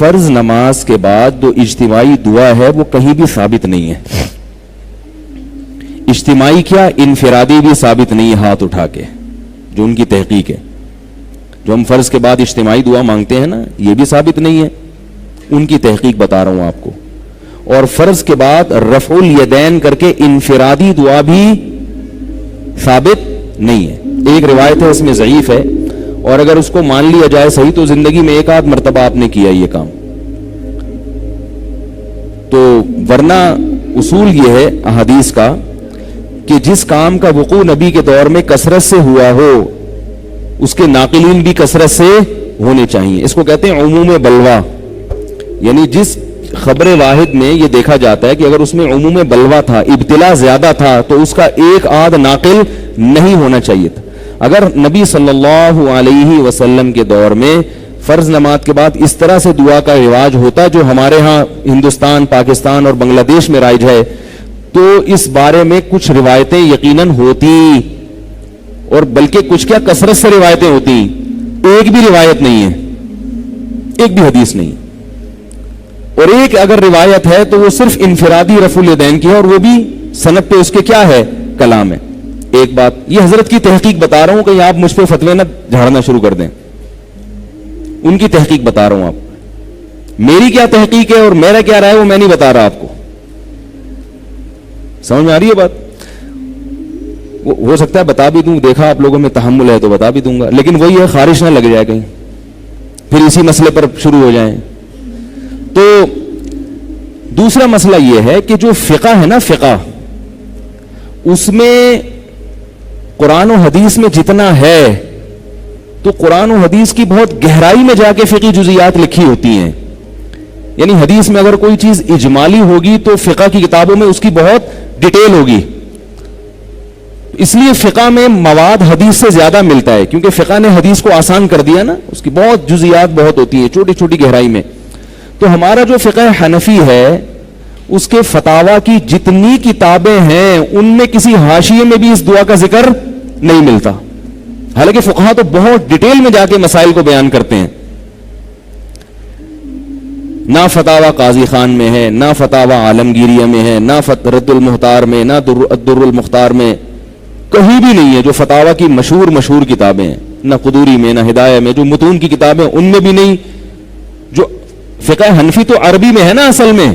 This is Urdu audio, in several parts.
فرض نماز کے بعد جو اجتماعی دعا ہے وہ کہیں بھی ثابت نہیں ہے. اجتماعی کیا، انفرادی بھی ثابت نہیں ہے ہاتھ اٹھا کے، جو ان کی تحقیق ہے. جو ہم فرض کے بعد اجتماعی دعا مانگتے ہیں نا، یہ بھی ثابت نہیں ہے، ان کی تحقیق بتا رہا ہوں آپ کو. اور فرض کے بعد رفع الیدین کر کے انفرادی دعا بھی ثابت نہیں ہے. ایک روایت ہے، اس میں ضعیف ہے، اور اگر اس کو مان لیا جائے صحیح تو زندگی میں ایک آدھ مرتبہ آپ نے کیا یہ کام. تو ورنہ اصول یہ ہے احادیث کا کہ جس کام کا وقوع نبی کے دور میں کثرت سے ہوا ہو اس کے ناقلین بھی کثرت سے ہونے چاہیے. اس کو کہتے ہیں عموم بلوا، یعنی جس خبر واحد میں یہ دیکھا جاتا ہے کہ اگر اس میں عموم بلوا تھا، ابتلا زیادہ تھا، تو اس کا ایک آدھ ناقل نہیں ہونا چاہیے تھا. اگر نبی صلی اللہ علیہ وسلم کے دور میں فرض نماز کے بعد اس طرح سے دعا کا رواج ہوتا جو ہمارے ہاں ہندوستان، پاکستان اور بنگلہ دیش میں رائج ہے، تو اس بارے میں کچھ روایتیں یقیناً ہوتی، اور بلکہ کچھ کیا کثرت سے روایتیں ہوتی. ایک بھی روایت نہیں ہے، ایک بھی حدیث نہیں. اور ایک اگر روایت ہے تو وہ صرف انفرادی رفع الیدین کی ہے، اور وہ بھی سند پہ اس کے کیا ہے، کلام ہے. ایک بات یہ حضرت کی تحقیق بتا رہا ہوں کہ آپ مجھ پہ فتوے نہ جھاڑنا شروع کر دیں. ان کی تحقیق بتا رہا ہوں آپ. میری کیا تحقیق ہے اور میرا کیا رائے وہ میں نہیں بتا رہا آپ کو. سمجھ میں آ رہی ہے بات؟ ہو سکتا ہے بتا بھی دوں، دیکھا آپ لوگوں میں تحمل ہے تو بتا بھی دوں گا، لیکن وہی ہے خارش نہ لگ جائے کہیں، پھر اسی مسئلے پر شروع ہو جائیں. تو دوسرا مسئلہ یہ ہے کہ جو فقہ ہے نا، فقہ اس میں قرآن و حدیث میں جتنا ہے تو قرآن و حدیث کی بہت گہرائی میں جا کے فقہی جزیات لکھی ہوتی ہیں. یعنی حدیث میں اگر کوئی چیز اجمالی ہوگی تو فقہ کی کتابوں میں اس کی بہت ڈیٹیل ہوگی. اس لیے فقہ میں مواد حدیث سے زیادہ ملتا ہے، کیونکہ فقہ نے حدیث کو آسان کر دیا نا، اس کی بہت جزیات بہت ہوتی ہیں چھوٹی چھوٹی گہرائی میں. تو ہمارا جو فقہ حنفی ہے اس کے فتاوی کی جتنی کتابیں ہیں ان میں کسی حاشیے میں بھی اس دعا کا ذکر نہیں ملتا، حالانکہ فقہا تو بہت ڈیٹیل میں جا کے مسائل کو بیان کرتے ہیں. نہ فتاوی قاضی خان میں ہے، نہ فتاوی عالمگیریہ میں ہے، نہ رد المختار میں، نہ الدر المختار میں، کہیں بھی نہیں ہے. جو فتاوی کی مشہور کتابیں ہیں، نہ قدوری میں، نہ ہدایہ میں، جو متون کی کتابیں ان میں بھی نہیں. جو فقہ حنفی تو عربی میں ہے نا، اصل میں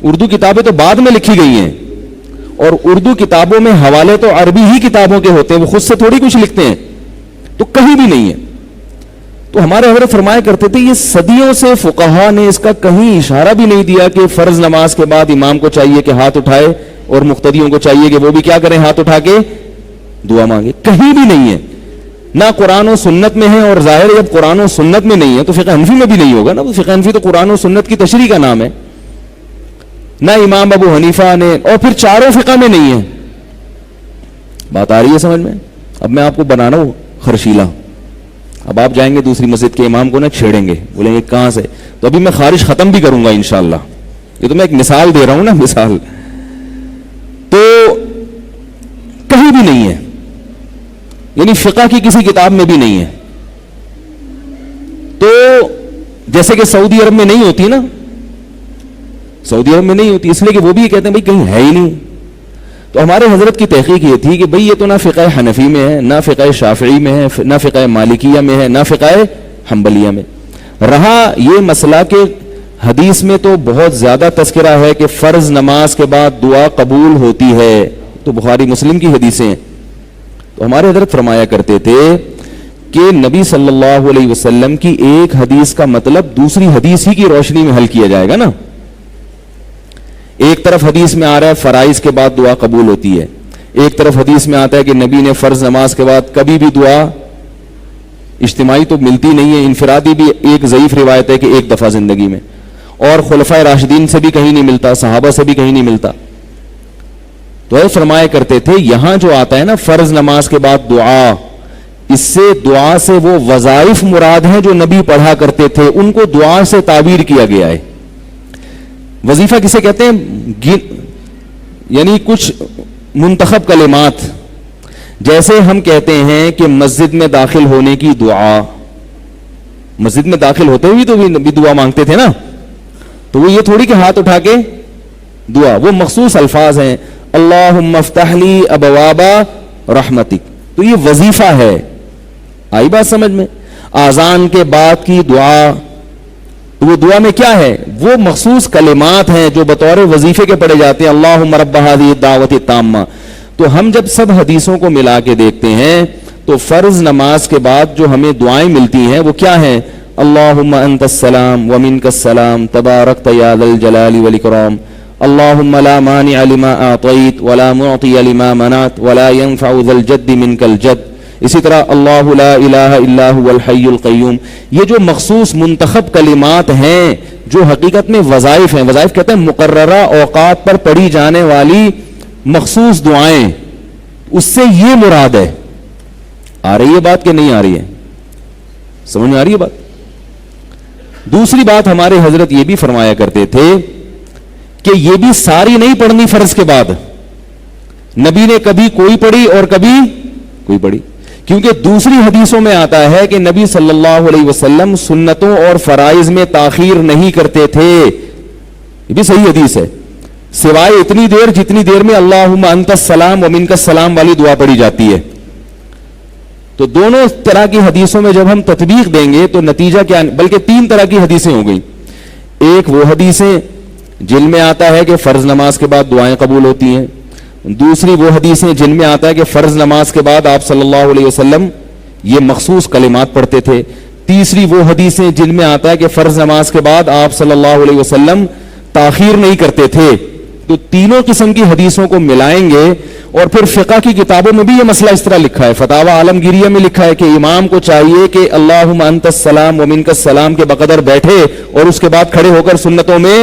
اردو کتابیں تو بعد میں لکھی گئی ہیں، اور اردو کتابوں میں حوالے تو عربی ہی کتابوں کے ہوتے ہیں، وہ خود سے تھوڑی کچھ لکھتے ہیں. تو کہیں بھی نہیں ہے. تو ہمارے حضرت فرمایا کرتے تھے یہ صدیوں سے فقہا نے اس کا کہیں اشارہ بھی نہیں دیا کہ فرض نماز کے بعد امام کو چاہیے کہ ہاتھ اٹھائے اور مقتدیوں کو چاہیے کہ وہ بھی کیا کریں، ہاتھ اٹھا کے دعا مانگے. کہیں بھی نہیں ہے، نہ قرآن و سنت میں ہے. اور ظاہر ہے جب قرآن و سنت میں نہیں ہے تو فقہ حنفی میں بھی نہیں ہوگا نا. فقہ حنفی تو قرآن و سنت کی تشریح کا نام ہے. نہ امام ابو حنیفہ نے، اور پھر چاروں فقہ میں نہیں ہے. بات آ رہی ہے سمجھ میں؟ اب میں آپ کو بنانا ہوں خرشیلا. اب آپ جائیں گے دوسری مسجد کے امام کو نا چھیڑیں گے، بولیں گے کہاں سے، تو ابھی میں خارش ختم بھی کروں گا انشاءاللہ. یہ تو میں ایک مثال دے رہا ہوں نا، مثال. تو کہیں بھی نہیں ہے، یعنی فقہ کی کسی کتاب میں بھی نہیں ہے. تو جیسے کہ سعودی عرب میں نہیں ہوتی نا، سعودی عرب میں نہیں ہوتی، اس لیے کہ وہ بھی کہتے ہیں بھائی کہیں ہے ہی نہیں. تو ہمارے حضرت کی تحقیق یہ تھی کہ بھئی یہ تو نہ فقہ حنفی میں ہے، نہ فقہ شافعی میں ہے، نہ فقہ مالکیہ میں ہے، نہ فقہ حنبلیہ میں. رہا یہ مسئلہ کہ حدیث میں تو بہت زیادہ تذکرہ ہے کہ فرض نماز کے بعد دعا قبول ہوتی ہے، تو بخاری مسلم کی حدیثیں ہیں. تو ہمارے حضرت فرمایا کرتے تھے کہ نبی صلی اللہ علیہ وسلم کی ایک حدیث کا مطلب دوسری حدیث ہی کی روشنی میں حل کیا جائے گا نا. ایک طرف حدیث میں آ رہا ہے فرائض کے بعد دعا قبول ہوتی ہے، ایک طرف حدیث میں آتا ہے کہ نبی نے فرض نماز کے بعد کبھی بھی دعا، اجتماعی تو ملتی نہیں ہے، انفرادی بھی ایک ضعیف روایت ہے کہ ایک دفعہ زندگی میں، اور خلفائے راشدین سے بھی کہیں نہیں ملتا، صحابہ سے بھی کہیں نہیں ملتا. تو یہ فرمایا کرتے تھے یہاں جو آتا ہے نا فرض نماز کے بعد دعا، اس سے دعا سے وہ وظائف مراد ہیں جو نبی پڑھا کرتے تھے، ان کو دعا سے تعبیر کیا گیا ہے. وظیفہ کسے کہتے ہیں؟ یعنی کچھ منتخب کلمات، جیسے ہم کہتے ہیں کہ مسجد میں داخل ہونے کی دعا، مسجد میں داخل ہوتے ہوئے تو بھی دعا مانگتے تھے نا. تو وہ یہ تھوڑی کہ ہاتھ اٹھا کے دعا, وہ مخصوص الفاظ ہیں, اللہم افتح لی ابواب رحمتک. تو یہ وظیفہ ہے. آئی بات سمجھ میں؟ آذان کے بعد کی دعا, وہ دعا میں کیا ہے؟ وہ مخصوص کلمات ہیں جو بطور وظیفے کے پڑھے جاتے ہیں, اللہم رب ہذہ الدعوۃ التامہ. تو ہم جب سب حدیثوں کو ملا کے دیکھتے ہیں تو فرض نماز کے بعد جو ہمیں دعائیں ملتی ہیں وہ کیا ہیں؟ اللہم انت السلام ومنک السلام تبارکت یا ذا الجلال والاکرام, اللہم لا مانع لما اعطیت ولا معطی لما منعت ولا ينفع ذا الجد منک الجد. اسی طرح اللہ لا الہ الا هو الحی القیوم. یہ جو مخصوص منتخب کلمات ہیں جو حقیقت میں وظائف ہیں, وظائف کہتے ہیں مقررہ اوقات پر پڑھی جانے والی مخصوص دعائیں, اس سے یہ مراد ہے. آ رہی ہے بات کہ نہیں آ رہی ہے؟ سمجھ میں آ رہی ہے بات؟ دوسری بات, ہمارے حضرت یہ بھی فرمایا کرتے تھے کہ یہ بھی ساری نہیں پڑھنی فرض کے بعد. نبی نے کبھی کوئی پڑھی اور کبھی کوئی پڑھی, کیونکہ دوسری حدیثوں میں آتا ہے کہ نبی صلی اللہ علیہ وسلم سنتوں اور فرائض میں تاخیر نہیں کرتے تھے. یہ بھی صحیح حدیث ہے, سوائے اتنی دیر جتنی دیر میں اللہم انت السلام ومنک السلام والی دعا پڑھی جاتی ہے. تو دونوں طرح کی حدیثوں میں جب ہم تطبیق دیں گے تو نتیجہ کیا, بلکہ تین طرح کی حدیثیں ہو گئی. ایک وہ حدیثیں جن میں آتا ہے کہ فرض نماز کے بعد دعائیں قبول ہوتی ہیں. دوسری وہ حدیثیں جن میں آتا ہے کہ فرض نماز کے بعد آپ صلی اللہ علیہ وسلم یہ مخصوص کلمات پڑھتے تھے. تیسری وہ حدیثیں جن میں آتا ہے کہ فرض نماز کے بعد آپ صلی اللہ علیہ وسلم تاخیر نہیں کرتے تھے. تو تینوں قسم کی حدیثوں کو ملائیں گے, اور پھر فقہ کی کتابوں میں بھی یہ مسئلہ اس طرح لکھا ہے. فتاوی عالمگیریہ میں لکھا ہے کہ امام کو چاہیے کہ اللہم انت السلام ومنک السلام کے بقدر بیٹھے اور اس کے بعد کھڑے ہو کر سنتوں میں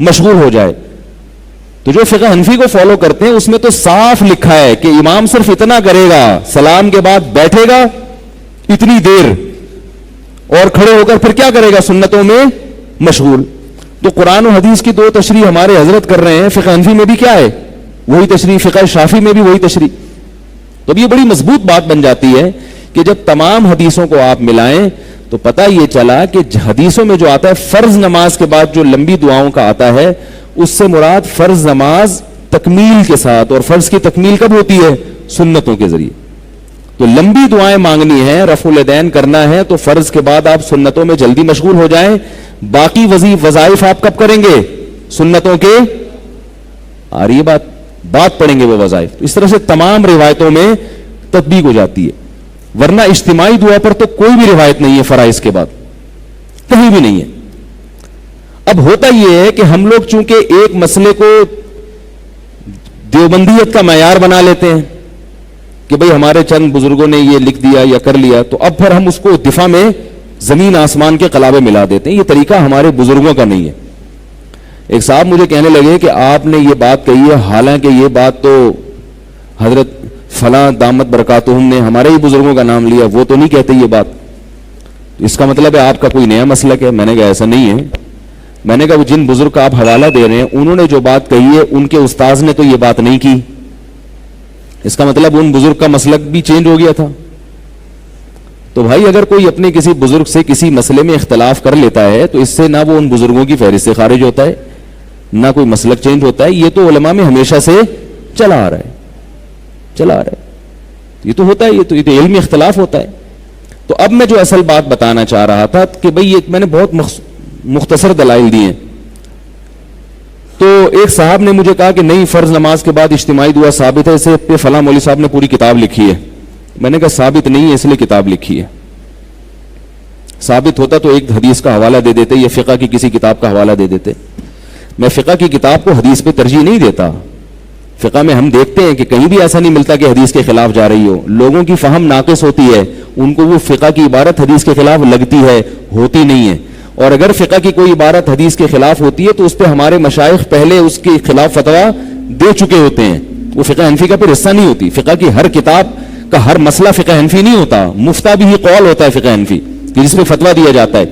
مشغول ہو جائے. تو جو فقہ حنفی کو فالو کرتے ہیں اس میں تو صاف لکھا ہے کہ امام صرف اتنا کرے گا, سلام کے بعد بیٹھے گا اتنی دیر اور کھڑے ہو کر پھر کیا کرے گا؟ سنتوں میں مشغول. تو قرآن و حدیث کی دو تشریح ہمارے حضرت کر رہے ہیں. فقہ حنفی میں بھی کیا ہے؟ وہی تشریح. فقہ شافعی میں بھی وہی تشریح. تو اب یہ بڑی مضبوط بات بن جاتی ہے کہ جب تمام حدیثوں کو آپ ملائیں تو پتہ یہ چلا کہ حدیثوں میں جو آتا ہے فرض نماز کے بعد جو لمبی دعاؤں کا آتا ہے اس سے مراد فرض نماز تکمیل کے ساتھ, اور فرض کی تکمیل کب ہوتی ہے؟ سنتوں کے ذریعے. تو لمبی دعائیں مانگنی ہے, رفع الیدین کرنا ہے, تو فرض کے بعد آپ سنتوں میں جلدی مشغول ہو جائیں. باقی وظائف آپ کب کریں گے؟ سنتوں کے. آ رہی ہے بات پڑھیں گے وہ وظائف. اس طرح سے تمام روایتوں میں تطبیق ہو جاتی ہے. ورنہ اجتماعی دعا پر تو کوئی بھی روایت نہیں ہے فرائض کے بعد, کہیں بھی نہیں ہے. اب ہوتا یہ ہے کہ ہم لوگ چونکہ ایک مسئلے کو دیوبندیت کا معیار بنا لیتے ہیں کہ بھئی ہمارے چند بزرگوں نے یہ لکھ دیا یا کر لیا, تو اب پھر ہم اس کو دفاع میں زمین آسمان کے قلابے ملا دیتے ہیں. یہ طریقہ ہمارے بزرگوں کا نہیں ہے. ایک صاحب مجھے کہنے لگے کہ آپ نے یہ بات کہی ہے, حالانکہ یہ بات تو حضرت فلاں دامت برکاتہم نے ہمارے ہی بزرگوں کا نام لیا, وہ تو نہیں کہتے یہ بات. اس کا مطلب ہے آپ کا کوئی نیا مسلک ہے. میں نے کہا ایسا نہیں ہے. میں نے کہا وہ جن بزرگ کا آپ حوالہ دے رہے ہیں انہوں نے جو بات کہی ہے ان کے استاذ نے تو یہ بات نہیں کی. اس کا مطلب ان بزرگ کا مسلک بھی چینج ہو گیا تھا. تو بھائی اگر کوئی اپنے کسی بزرگ سے کسی مسئلے میں اختلاف کر لیتا ہے تو اس سے نہ وہ ان بزرگوں کی فہرست سے خارج ہوتا ہے نہ کوئی مسلک چینج ہوتا ہے. یہ تو علماء میں ہمیشہ سے چلا آ رہا ہے. یہ تو ہوتا ہے, یہ تو علمی اختلاف ہوتا ہے. تو اب میں جو اصل بات بتانا چاہ رہا تھا کہ بھئی یہ میں نے بہت مختصر دلائل دیے. تو ایک صاحب نے مجھے کہا کہ نہیں, فرض نماز کے بعد اجتماعی دعا ثابت ہے, اسے پہ فلاں مولوی صاحب نے پوری کتاب لکھی ہے. میں نے کہا ثابت نہیں ہے اس لیے کتاب لکھی ہے. ثابت ہوتا تو ایک حدیث کا حوالہ دے دیتے یا فقہ کی کسی کتاب کا حوالہ دے دیتے. میں فقہ کی کتاب کو حدیث پہ ترجیح نہیں دیتا. فقہ میں ہم دیکھتے ہیں کہ کہیں بھی ایسا نہیں ملتا کہ حدیث کے خلاف جا رہی ہو. لوگوں کی فہم ناقص ہوتی ہے, ان کو وہ فقہ کی عبارت حدیث کے خلاف لگتی ہے, ہوتی نہیں ہے. اور اگر فقہ کی کوئی عبارت حدیث کے خلاف ہوتی ہے تو اس پہ ہمارے مشائخ پہلے اس کے خلاف فتویٰ دے چکے ہوتے ہیں. وہ فقہ حنفی کا پھر حصہ نہیں ہوتی. فقہ کی ہر کتاب کا ہر مسئلہ فقہ حنفی نہیں ہوتا. مفتہ بھی قول ہوتا ہے فقہ حنفی کہ جس پہ فتویٰ دیا جاتا ہے.